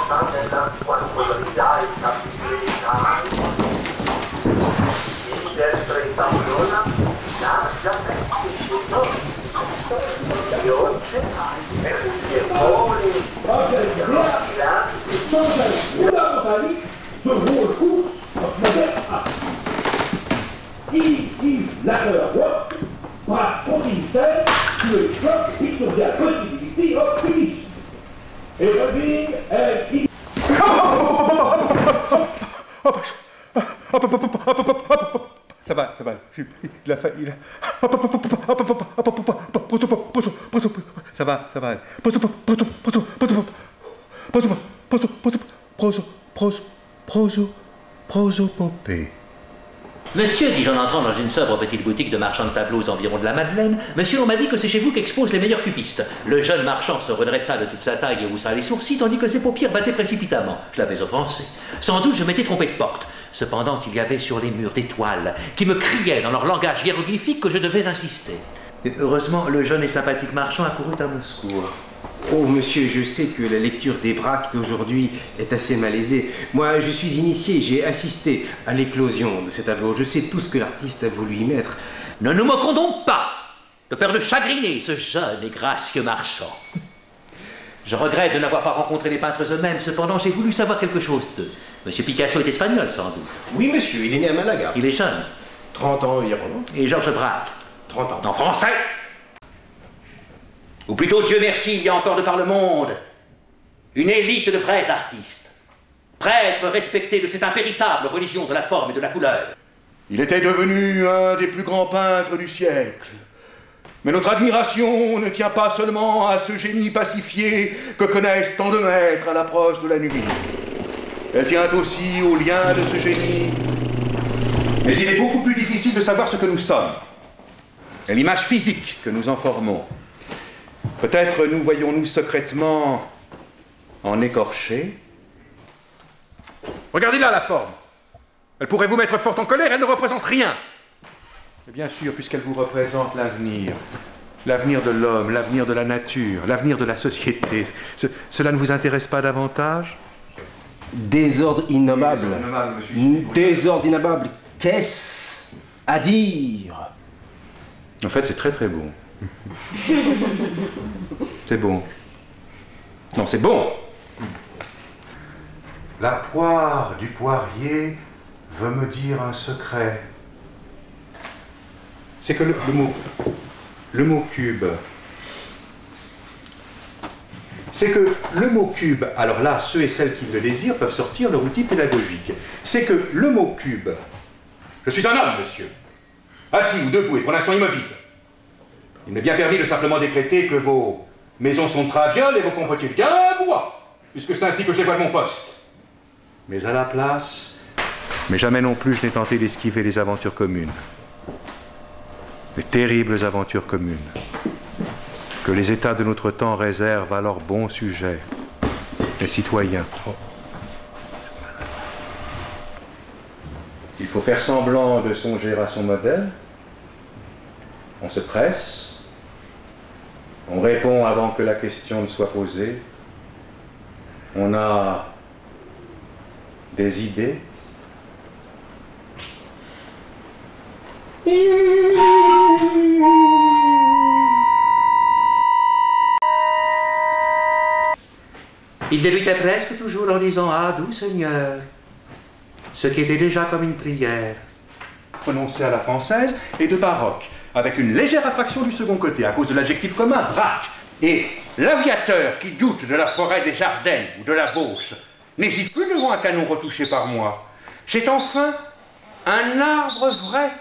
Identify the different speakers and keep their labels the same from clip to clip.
Speaker 1: porta nella quantità e stabilità del 31 largamente tutto.
Speaker 2: The war course of modern art. He is later work by committed to explore the pictorial possibility of peace. A well-being and
Speaker 3: Ça va. Il a failli. Ça va. Prosopopée.
Speaker 4: Monsieur, dis-je en entrant dans une sobre petite boutique de marchand de tableaux aux environs de la Madeleine, monsieur, on m'a dit que c'est chez vous qu'exposent les meilleurs cupistes. Le jeune marchand se redressa de toute sa taille et haussa les sourcils, tandis que ses paupières battaient précipitamment. Je l'avais offensé. Sans doute je m'étais trompé de porte. Cependant, il y avait sur les murs des toiles qui me criaient dans leur langage hiéroglyphique que je devais insister. Et heureusement, le jeune et sympathique marchand accourut à mon secours.
Speaker 5: Oh, monsieur, je sais que la lecture des Braques d'aujourd'hui est assez malaisée. Moi, je suis initié, j'ai assisté à l'éclosion de ces tableaux. Je sais tout ce que l'artiste a voulu y mettre.
Speaker 4: Ne nous moquons donc pas de peur de chagriner ce jeune et gracieux marchand. Je regrette de n'avoir pas rencontré les peintres eux-mêmes, cependant j'ai voulu savoir quelque chose d'eux. Monsieur Picasso est espagnol, sans doute.
Speaker 5: Oui, monsieur, il est né à Malaga.
Speaker 4: Il est jeune.
Speaker 5: 30 ans environ.
Speaker 4: Et Georges Braque?
Speaker 5: 30 ans.
Speaker 4: En français? Ou plutôt, Dieu merci, il y a encore de par le monde une élite de vrais artistes, prêtres respectés de cette impérissable religion de la forme et de la couleur.
Speaker 3: Il était devenu un des plus grands peintres du siècle. Mais notre admiration ne tient pas seulement à ce génie pacifié que connaissent tant de maîtres à l'approche de la nuit. Elle tient aussi au lien de ce génie. Mais il est beaucoup plus difficile de savoir ce que nous sommes, et l'image physique que nous en formons. Peut-être nous voyons-nous secrètement en écorché. Regardez là la forme. Elle pourrait vous mettre fort en colère, elle ne représente rien. Mais bien sûr, puisqu'elle vous représente l'avenir. L'avenir de l'homme, l'avenir de la nature, l'avenir de la société. Cela ne vous intéresse pas davantage?
Speaker 5: Désordre innommable. Désordre innommable. Qu'est-ce à dire?
Speaker 3: En fait, c'est très très bon. C'est bon. Non, c'est bon. La poire du poirier veut me dire un secret. C'est que le mot cube. C'est que le mot cube, alors là, ceux et celles qui le désirent peuvent sortir leur outil pédagogique. C'est que le mot cube, je suis un homme, monsieur, assis ou debout et pour l'instant immobile. Il m'est bien permis de simplement décréter que vos maisons sont de traviole et vos compotiers de bois, puisque c'est ainsi que je dévoile mon poste. Mais à la place, mais jamais non plus je n'ai tenté d'esquiver les aventures communes. Les terribles aventures communes que les États de notre temps réservent à leurs bons sujets, les citoyens. Il faut faire semblant de songer à son modèle. On se presse. On répond avant que la question ne soit posée. On a des idées.
Speaker 4: Il débutait presque toujours en disant « Ah, doux Seigneur », ce qui était déjà comme une prière.
Speaker 3: Prononcé à la française et de baroque, avec une légère attraction du second côté, à cause de l'adjectif commun, braque. Et l'aviateur qui doute de la forêt des Ardennes ou de la Beauce n'hésite plus devant un canon retouché par moi. C'est enfin un arbre vrai.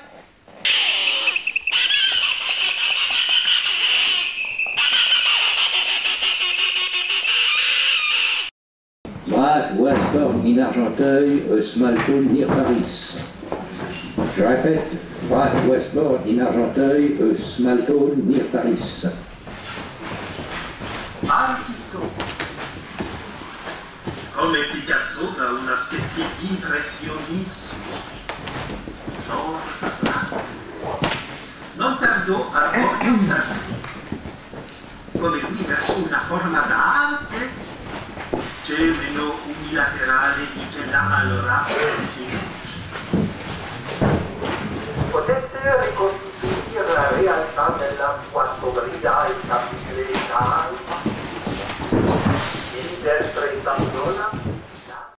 Speaker 6: Braque, Westbourne, in Argenteuil, Smaltone, near Paris. Je répète, Braque, Westbourne, in Argenteuil, Smaltone, near Paris.
Speaker 1: Artito. Come Picasso da una specie di impressionismo. Georges Braque non tardò a orientarsi, come lui, verso una forma d'arte che meno
Speaker 7: libertà della quattrobria e stabilità, interpretazione